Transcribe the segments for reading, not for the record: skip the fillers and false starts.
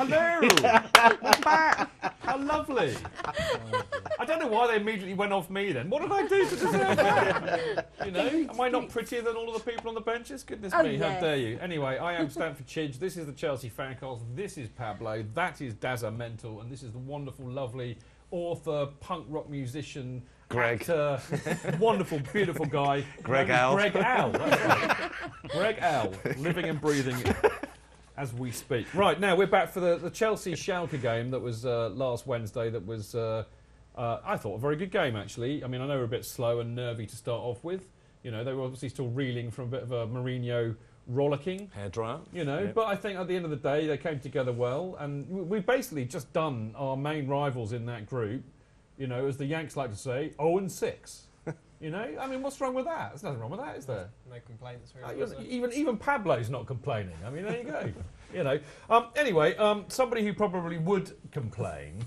Hello! We're back! How lovely! I don't know why they immediately went off me then. What did I do to deserve that? You know, am I not prettier than all of the people on the benches? Goodness me, how dare you? Anyway, I am Stanford Chidge. This is the Chelsea FanCast. This is Pablo. That is Dazza Mental. And this is the wonderful, lovely author, punk rock musician, Greg. actor, wonderful, beautiful guy. Greg Al. Greg Al, that's right. Greg Al, living and breathing as we speak. Right, now we're back for the Chelsea Schalke game that was last Wednesday. That was, I thought, a very good game, actually. I mean, I know we're a bit slow and nervy to start off with. You know, they were obviously still reeling from a bit of a Mourinho rollicking. Hairdryer. You know, Yep. but I think at the end of the day, they came together well. And we've basically just done our main rivals in that group, you know, as the Yanks like to say, 0-6. You know, I mean, what's wrong with that? There's nothing wrong with that, is there? No complaints, really. Even Pablo's not complaining. I mean, there you go. You know. Anyway, somebody who probably would complain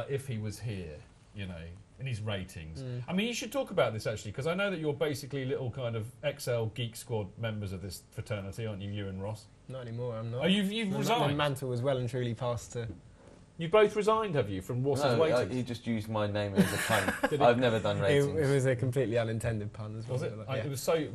if he was here, you know, in his ratings. I mean, you should talk about this actually, because I know that you're basically little kind of XL Geek Squad members of this fraternity, aren't you? You and Ross. Not anymore. I'm not. Oh, you've resigned. The mantle was well and truly passed to. You both resigned, have you, from Ross's ratings? he just used my name as a pun. I've never done ratings. It was a completely unintended pun as well. Was it? Yeah. It was so.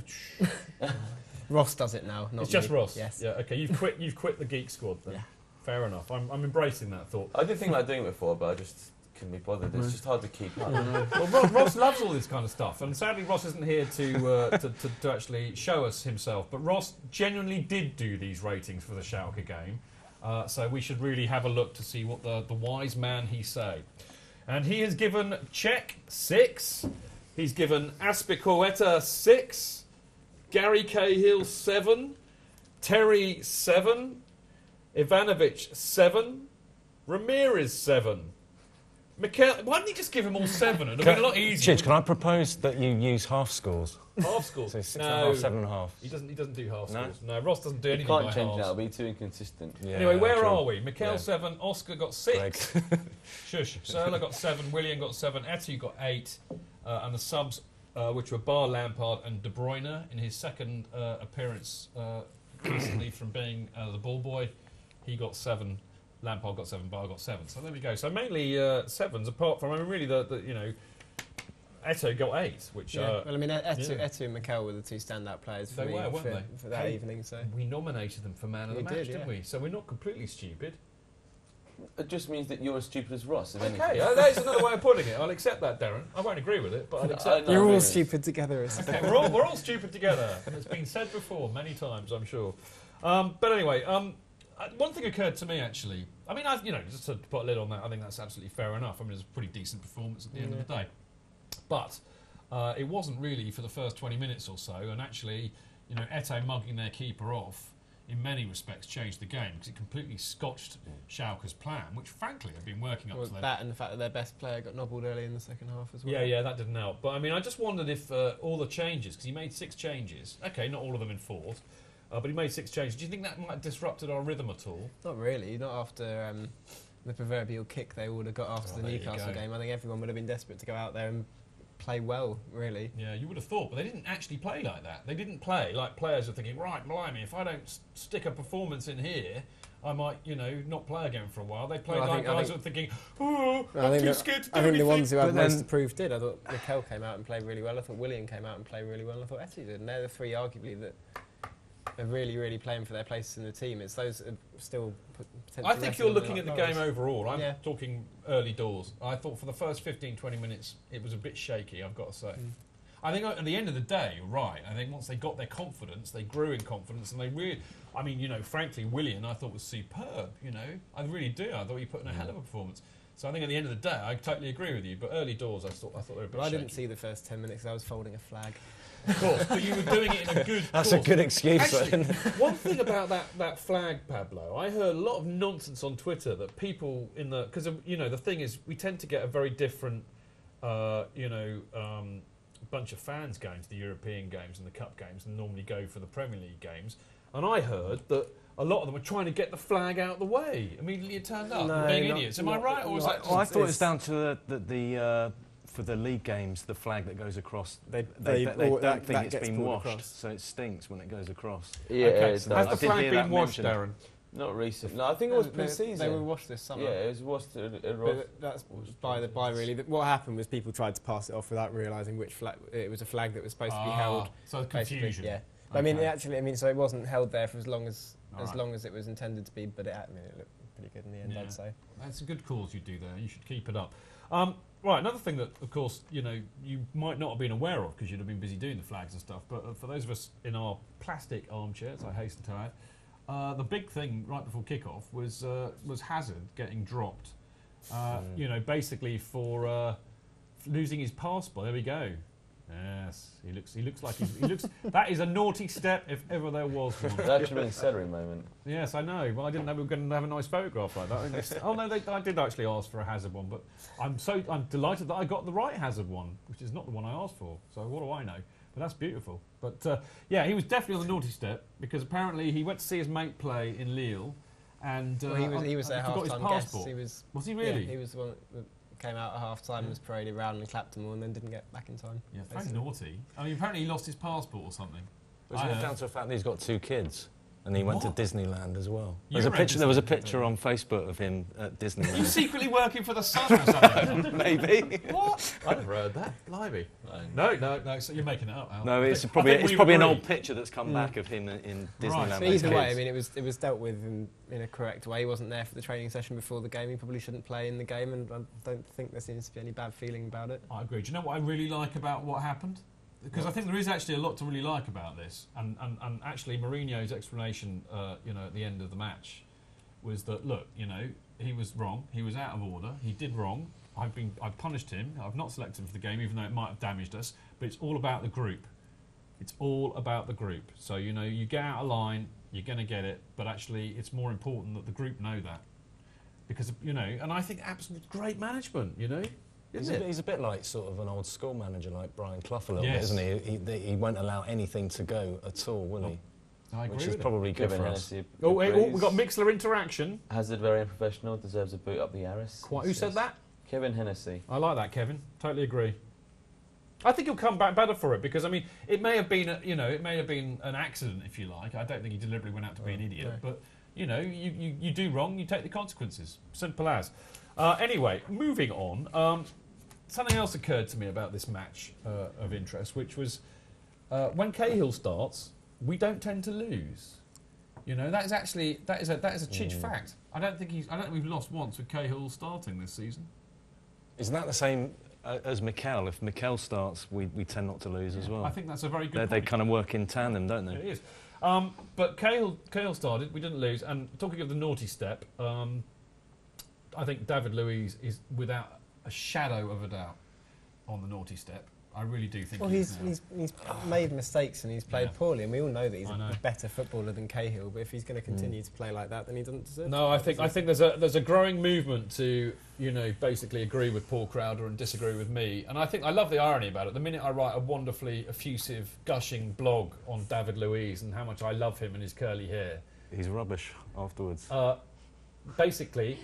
Ross does it now. Not It's just me. Ross. Yes. Yeah. Okay. You've quit the Geek Squad then. Yeah. Fair enough. I'm embracing that thought. I did think about doing it before, but I just couldn't be bothered. It's just hard to keep up. Well, Ross loves all this kind of stuff, and sadly Ross isn't here to actually show us himself. But Ross genuinely did do these ratings for the Schalke game, so we should really have a look to see what the wise man he say. And he has given Czech 6. He's given Aspilicueta 6. Gary Cahill 7. Terry 7. Ivanovic 7. Ramirez 7. Mikel, why didn't you just give him all 7? It would have been a lot easier. Chidge, can I propose that you use half scores? Half scores? So 6.5, No. 7.5. He doesn't do half No? scores. No, Ross doesn't do You anything can't by change halves. that. It'll be too inconsistent. Yeah, Anyway, where true. are we? Mikel Yeah. 7, Oscar got 6. Greg. Shush. Serla got 7, Willian got 7, Eto'o got 8, and the subs, which were Bar, Lampard and De Bruyne in his second appearance recently from being the ball boy, he got 7. Lampard got 7, Bar got 7. So there we go. So mainly 7s, apart from, I mean, really, the you know, Eto'o got 8, which... Well, I mean, Eto'o yeah. and Mikel were the two standout players for They me were, weren't they? for that Hey, evening. So we nominated them for Man of the We Match, did, didn't yeah. we? So we're not completely stupid. It just means that you're as stupid as Ross, if anything. Okay, that's another way of putting it. I'll accept that, Darren. I won't agree with it, but I'll accept No, you're all really. stupid together. Okay, we're all stupid together. It's been said before many times, I'm sure. But anyway, one thing occurred to me actually. I mean, just to put a lid on that, I think that's absolutely fair enough. I mean, it was a pretty decent performance at the end of the day. But it wasn't really for the first 20 minutes or so. And actually, you know, Eto'o mugging their keeper off, in many respects, changed the game because it completely scotched Schalke's plan, which frankly had been working up to that. That and the fact that their best player got nobbled early in the second half as well. Yeah, that didn't help. But I mean, I just wondered if all the changes, because he made 6 changes. Okay, not all of them in fourth, but he made 6 changes. Do you think that might have disrupted our rhythm at all? Not really. Not after the proverbial kick they would have got after the there you Newcastle go. game. I think everyone would have been desperate to go out there and play well, really. Yeah, you would have thought, but they didn't actually play like that. They didn't play like players are thinking, right, blimey, if I don't stick a performance in here, I might, you know, not play again for a while. They played Well, I like think- guys that were thinking, oh, I I'm think too the- scared to do I think anything. the ones who had But most then- to prove did. I thought Mikel came out and played really well. I thought Willian came out and played really well. I thought Eto'o did. And they're the three, arguably, that are really, really playing for their places in the team. It's those that are still potentially... I think you're looking at the game over. overall. I'm Yeah. talking early doors. I thought for the first 15, 20 minutes, it was a bit shaky, I've got to say. I think at the end of the day, you're right. I think once they got their confidence, they grew in confidence, and they really... I mean, you know, frankly, Willian, I thought was superb, you know. I really do. I thought he put in a hell of a performance. So I think at the end of the day, I totally agree with you. But early doors, I thought they were a bit But I shaky. didn't see the first 10 minutes 'cause I was folding a flag. Of course, but you were doing it in a good That's a course. good excuse. Actually, one thing about that flag, Pablo, I heard a lot of nonsense on Twitter that people in the... Because, you know, the thing is, we tend to get a very different, bunch of fans going to the European games and the Cup games and normally go for the Premier League games. And I heard that a lot of them were trying to get the flag out of the way. Immediately it turned up. No, being not- idiots. Am I right? Or is that Well, I just... thought it was down to the for the league games, the flag that goes across. They that don't think gets it's been pulled washed, across. so it stinks when it goes across. Yeah, Okay, it so does. has I the did flag hear been that washed, mentioned. Darren? Not recent. No, I think it was pre-season. They were washed this summer. Yeah, it was washed. That's by the by, really. What happened was people tried to pass it off without realising which flag. It was a flag that was supposed to be held. So confusion. Yeah. But, okay. So it wasn't held there for as long as it was intended to be. But it looked pretty good in the end, I'd say. That's a good cause you do there. You should keep it up. Right, another thing that, of course, you might not have been aware of because you'd have been busy doing the flags and stuff. But for those of us in our plastic armchairs, I hasten to add. The big thing right before kickoff was Hazard getting dropped. Basically for losing his passport. There we go. Yes, he looks like he looks. That is a naughty step if ever there was one. It's actually been a celery moment. Yes, I know. Well, I didn't know we were going to have a nice photograph like that. Oh no, I did actually ask for a Hazard one, but I'm delighted that I got the right Hazard one, which is not the one I asked for. So what do I know? But that's beautiful. But he was definitely on the naughty step because apparently he went to see his mate play in Lille, and he was there half-time guest. Was he really? Yeah, he was the one that came out at half-time, was paraded around and clapped them all, and then didn't get back in time. Yeah, very naughty. I mean, apparently he lost his passport or something. It's down to the fact that he's got 2 kids. And he went to Disneyland as well. There was a picture on Facebook of him at Disneyland. You secretly working for the Sun or something? Maybe. What? I never heard that. Blimey. No. So you're making it up, Al. No, it's probably an old picture that's come back of him in Disneyland. Right. So either way, I mean, it was dealt with in a correct way. He wasn't there for the training session before the game. He probably shouldn't play in the game, and I don't think there seems to be any bad feeling about it. I agree. Do you know what I really like about what happened? Because I think there is actually a lot to really like about this, and actually Mourinho's explanation, at the end of the match, was that look, he was wrong, he was out of order, he did wrong. I've punished him. I've not selected him for the game, even though it might have damaged us. But it's all about the group. It's all about the group. So you get out of line, you're going to get it, but actually it's more important that the group know that, because and I think absolute great management, He's a bit like sort of an old school manager like Brian Clough a little bit, isn't he? He won't allow anything to go at all, will he? I agree. Which is probably good for us. We've got Mixler interaction. Hazard very unprofessional, deserves a boot up the arse. Who said that? Kevin Hennessy. I like that, Kevin. Totally agree. I think he'll come back better for it because it may have been an accident, if you like. I don't think he deliberately went out to be an idiot, but you do wrong, you take the consequences. Simple as. Anyway, moving on. Something else occurred to me about this match of interest, which was when Cahill starts, we don't tend to lose. That is a chidge fact. I don't think we've lost once with Cahill starting this season. Isn't that the same as Mikel? If Mikel starts, we tend not to lose as well. I think that's a very good point. They kind of work in tandem, don't they? It is. But Cahill started, we didn't lose. And talking of the naughty step, I think David Luiz is without a shadow of a doubt on the naughty step. I really do think. Well, he's made mistakes and he's played poorly, and we all know that he's a better footballer than Cahill. But if he's going to continue to play like that, then he doesn't deserve. No, I think there's a growing movement to basically agree with Paul Crowder and disagree with me. And I love the irony about it. The minute I write a wonderfully effusive, gushing blog on David Luiz and how much I love him and his curly hair, he's rubbish afterwards. Basically,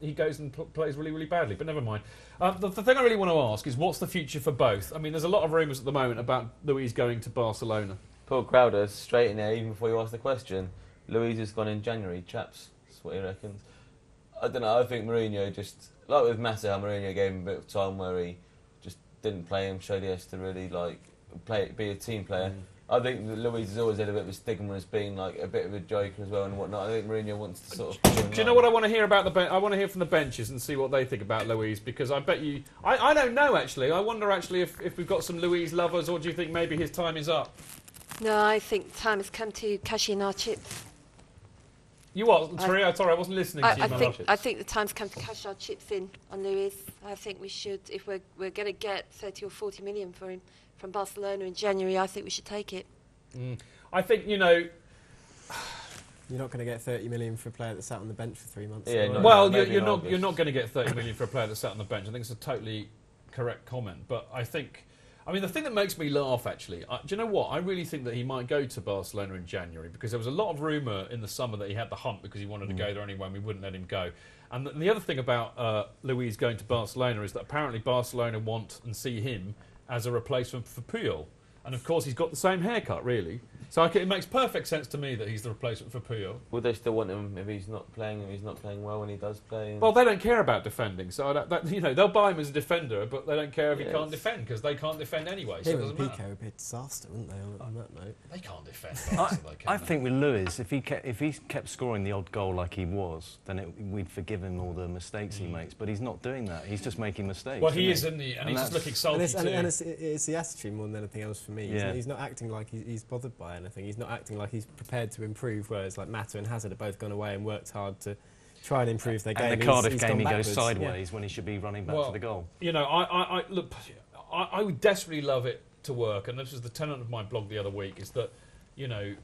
he goes and plays really, really badly. But never mind. The thing I really want to ask is, what's the future for both? I mean, there's a lot of rumours at the moment about Luiz going to Barcelona. Paul Crowder, straight in there, even before you ask the question. Luiz has gone in January, chaps. That's what he reckons. I don't know. I think Mourinho just, like with Massa, how Mourinho gave him a bit of time where he just didn't play him, showed he has to really be a team player. I think that Luiz has always had a bit of a stigma as being like a bit of a joker as well and whatnot. I think Mourinho wants to sort of... Do you know what I want to hear about I want to hear from the benches and see what they think about Luiz, because I bet you... I don't know, actually. I wonder, actually, if we've got some Luiz lovers, or do you think maybe his time is up? No, I think time has come to cash in our chips. You what? Sorry, I wasn't listening to you. I think the time's come to cash our chips in on Luiz. I think we should, if we're going to get 30 or 40 million for him from Barcelona in January, I think we should take it. I think, You're not going to get 30 million for a player that sat on the bench for 3 months. Yeah, you're not going to get 30 million for a player that sat on the bench. I think it's a totally correct comment. But I think, the thing that makes me laugh, actually, do you know what? I really think that he might go to Barcelona in January, because there was a lot of rumour in the summer that he had the hump because he wanted to go there anyway and we wouldn't let him go. And the other thing about Luiz going to Barcelona is that apparently Barcelona want and see him as a replacement for Puyol. And of course, he's got the same haircut, really. So it makes perfect sense to me that he's the replacement for Puyol. Would they still want him if he's not playing? If he's not playing well when he does play? Well, they don't care about defending, so they'll buy him as a defender, but they don't care if he can't defend because they can't defend anyway. So it doesn't matter. Pico would be a disaster, wouldn't they? On that note, They can't defend. I think with Luiz, if he kept scoring the odd goal like he was, then we'd forgive him all the mistakes he makes. But he's not doing that. He's just making mistakes. Well, he is, isn't he? And he's just looking salty too. And it's the attitude more than anything else for me. He's not acting like he's bothered by anything. He's not acting like he's prepared to improve, whereas like Mata and Hazard have both gone away and worked hard to try and improve their game. And the Cardiff game, he goes sideways when he should be running back to the goal. You know, I would desperately love it to work, and this was the tenet of my blog the other week, is that, you know,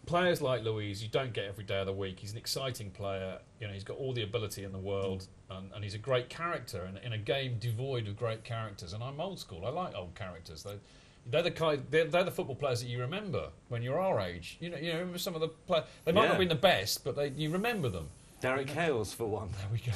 players like Luiz, you don't get every day of the week. He's an exciting player. You know, he's got all the ability in the world, and he's a great character in a game devoid of great characters. And I'm old school. I like old characters. They're the football players that you remember when you're our age. You know, remember some of the players. They might not have been the best, but you remember them. Derek Hales, for one. There we go.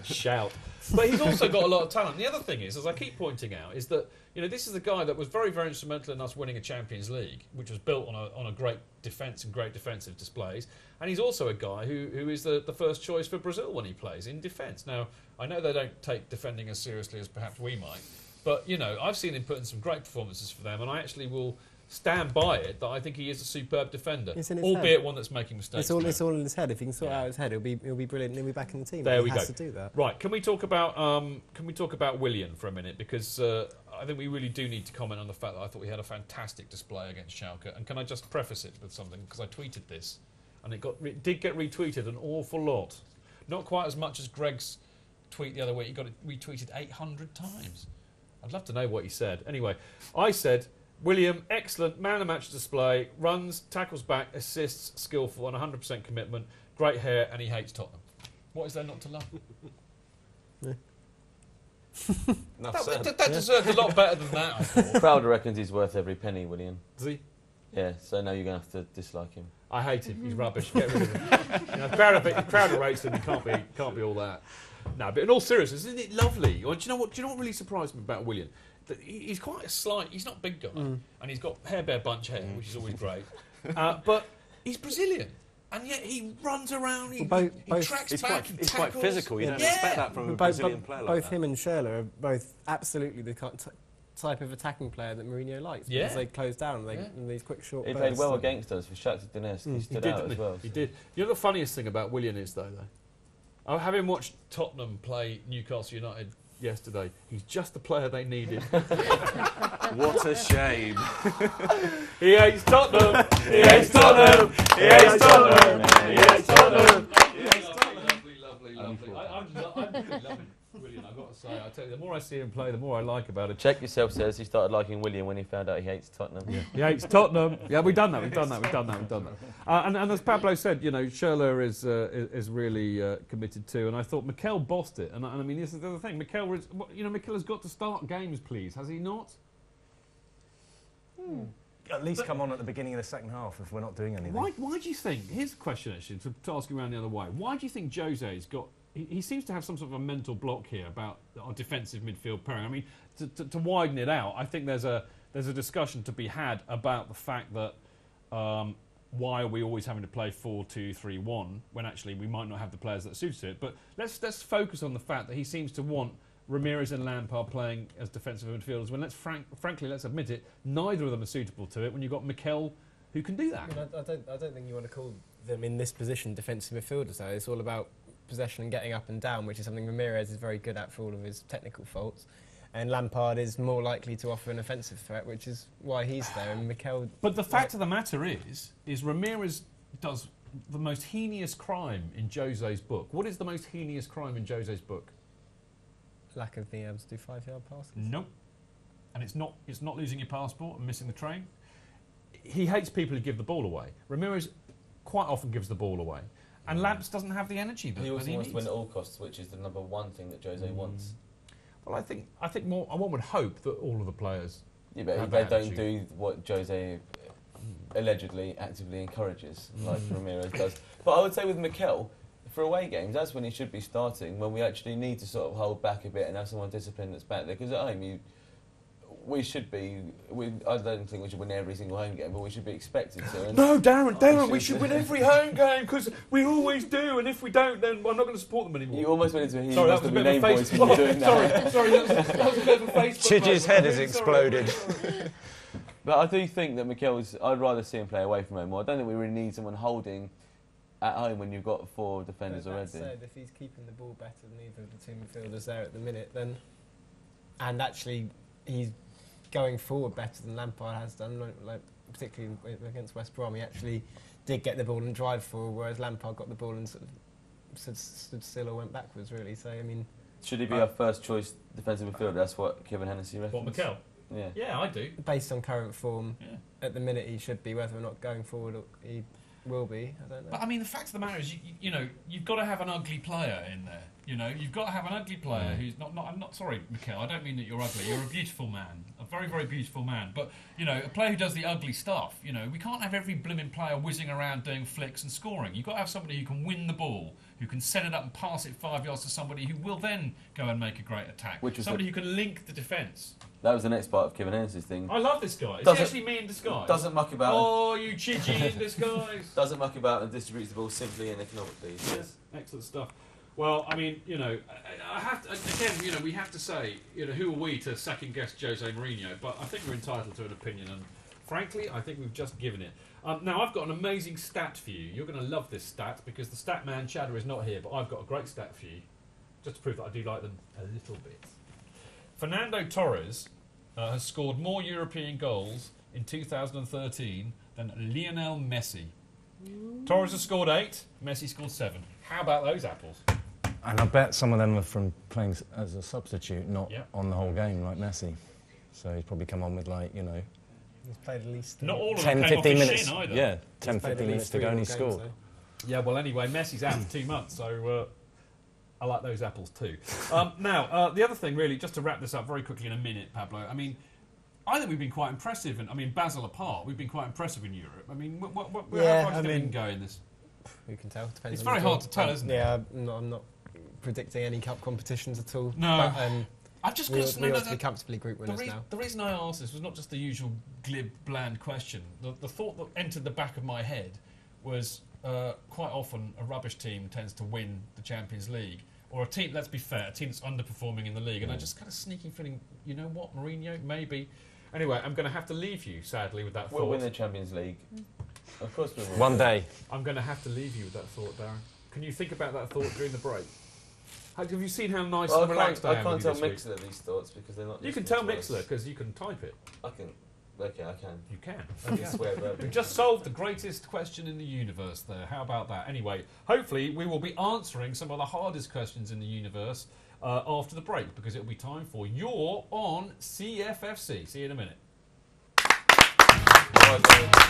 Shout. But he's also got a lot of talent. The other thing is, as I keep pointing out, is that, you know, this is the guy that was very, very instrumental in us winning a Champions League, which was built on a great defence and great defensive displays. And he's also a guy who is the first choice for Brazil when he plays in defence. Now, I know they don't take defending as seriously as perhaps we might, but, you know, I've seen him put in some great performances for them, and I actually will stand by it that I think he is a superb defender, albeit one that's making mistakes. It's all in his head. If he can sort out his head, he'll be brilliant. And he'll be back in the team. There we go. To do that. Right? Can we talk about Willian for a minute? Because I think we really do need to comment on the fact that I thought we had a fantastic display against Schalke. And can I just preface it with something, because I tweeted this, and it did get retweeted an awful lot. Not quite as much as Greg's tweet the other week. He got it retweeted 800 times. I'd love to know what he said. Anyway, I said, William, excellent, man of the match display, runs, tackles back, assists, skillful, and 100% commitment, great hair, and he hates Tottenham. What is there not to love? That deserved a lot better than that, I thought. Crowder reckons he's worth every penny, Willian. Does he? Yeah, so now you're going to have to dislike him. I hate him. He's rubbish. Get rid of him. You know, Crowder rates him. He can't be all that. No, but in all seriousness, isn't it lovely? Or do you know what really surprised me about Willian? That he's quite a slight. He's not a big guy, and he's got hair-bear bunch hair, which is always great. But he's Brazilian, and yet he runs around. He tracks back. He's quite physical. You don't expect that from a Brazilian player like that. Both him and Schürrle are both absolutely the type of attacking player that Mourinho likes. Because they close down in these quick short bursts. He played well against us for Shakhtar Donetsk. He stood out as well. He did. You know the funniest thing about Willian is, though? Having watched Tottenham play Newcastle United yesterday, he's just the player they needed. What a shame. He hates Tottenham. He hates Tottenham. He hates Tottenham. He hates Tottenham. Lovely. I'm really loving Willian, I've got to say. I tell you, the more I see him play, the more I like about it. Check Yourself says he started liking William when he found out he hates Tottenham. Yeah. He hates Tottenham. Yeah, we've done that. And as Pablo said, you know, Schürrle is really committed too. And I thought Mikel bossed it. And I mean, this is the other thing. Mikel has got to start games, please. Has he not? At least come on at the beginning of the second half if we're not doing anything. Why do you think? Here's a question actually to ask you around the other way. Why do you think Jose's got? He seems to have some sort of a mental block here about our defensive midfield pairing. I mean, to widen it out, I think there's a discussion to be had about the fact that why are we always having to play 4-2-3-1 when actually we might not have the players that suit it. But let's focus on the fact that he seems to want Ramirez and Lampard playing as defensive midfielders when frankly, let's admit it, neither of them are suitable to it when you've got Mikel who can do that. I don't think you want to call them in this position defensive midfielders, though. It's all about possession and getting up and down, which is something Ramirez is very good at for all of his technical faults. And Lampard is more likely to offer an offensive threat, which is why he's there. And Mikel. But the fact of the matter is Ramirez does the most heinous crime in Jose's book. What is the most heinous crime in Jose's book? Lack of being able to do 5-yard passes. Nope. And it's not losing your passport and missing the train. He hates people who give the ball away. Ramirez quite often gives the ball away. And Lamps doesn't have the energy that he also wants needs. to win at all costs, which is the number one thing that Jose wants. Well, I think more. One would hope that all of the players. Yeah, but they don't do what Jose allegedly actively encourages, like Ramirez does. But I would say with Mikel, for away games, that's when he should be starting. When we actually need to sort of hold back a bit and have someone disciplined that's back there. Because at home, we should be. I don't think we should win every single home game, but we should be expected to. No, Darren, we should win every home game because we always do, and if we don't, then I'm not going to support them anymore. You almost went into a Sorry, that was a bit of a face. When you were doing that. Sorry, that was a bit of a face. Chidge's head has exploded. But I do think that Mikel's. I'd rather see him play away from home more. I don't think we really need someone holding at home when you've got 4 defenders But already. that said, if he's keeping the ball better than either of the two midfielders there at the minute, then and actually he's going forward better than Lampard has done, like particularly against West Brom. He actually did get the ball and drive forward, whereas Lampard got the ball and sort of stood still or went backwards. Really, so I mean, should he be our first choice defensive midfielder? That's what Kevin Hennessy reckons. What, Mikel? Yeah. Yeah, I do. based on current form, at the minute he should be. Whether or not going forward he will be, I don't know. But I mean, the fact of the matter is, you know, you've got to have an ugly player in there. You know, you've got to have an ugly player who's not. I'm not sorry, Mikel. I don't mean that you're ugly. You're a beautiful man, a very, very beautiful man. But you know, a player who does the ugly stuff. You know, we can't have every blimmin' player whizzing around doing flicks and scoring. You've got to have somebody who can win the ball, who can set it up and pass it 5 yards to somebody who will then go and make a great attack. Somebody who can link the defence. That was the next part of Kevin Hennessy's thing. I love this guy. Is he actually me in disguise? Doesn't muck about. Oh, you Chidgey in disguise. Doesn't muck about and distributes the ball simply and economically. Yes, excellent stuff. Well, I mean, you know, I have to, again, you know, we have to say, you know, who are we to second guess Jose Mourinho? But I think we're entitled to an opinion, and frankly, I think we've just given it. Now, I've got an amazing stat for you. You're going to love this stat because the stat man Chadder is not here, but I've got a great stat for you, just to prove that I do like them a little bit. Fernando Torres has scored more European goals in 2013 than Lionel Messi. Torres has scored 8, Messi scored 7. How about those apples? And I bet some of them are from playing as a substitute, not Yep. on the whole game like Messi. So he's probably come on with, like, you know, he's played at least Not all of 10, them came 15 off his minutes. shin either. Yeah, 10, He's played 15 at minutes least to go and he 3 more scored. games, Yeah, well, anyway, Messi's out for 2 months, so I like those apples too. Now, the other thing, really, just to wrap this up very quickly in a minute, Pablo, I mean, I think we've been quite impressive, and I mean, Basel apart, we've been quite impressive in Europe. I mean, how far do you think we can go in this? Who can tell? Depends. It's on very the hard draw. to tell, isn't it? Yeah, I'm not predicting any cup competitions at all. No. But, I've just we got to ought know to be comfortably group winners now. the reason I asked this was not just the usual glib, bland question. The thought that entered the back of my head was quite often a rubbish team tends to win the Champions League. Or a team, let's be fair, a team that's underperforming in the league. And I just kind of sneaking feeling, you know what, Mourinho, maybe. Anyway, I'm going to have to leave you, sadly, with that thought. We'll win the Champions League. Of course we will. One day. I'm going to have to leave you with that thought, Darren. Can you think about that thought during the break? Have you seen how nice and relaxed I am? I can't with tell you this week? Mixler these thoughts because they're not. You can listening tell to us. Mixler because you can type it. I can. Okay, I can. You can. I can swear verbally. We've just solved the greatest question in the universe there. How about that? Anyway, hopefully we will be answering some of the hardest questions in the universe after the break because it'll be time for You're on CFFC. See you in a minute. All right,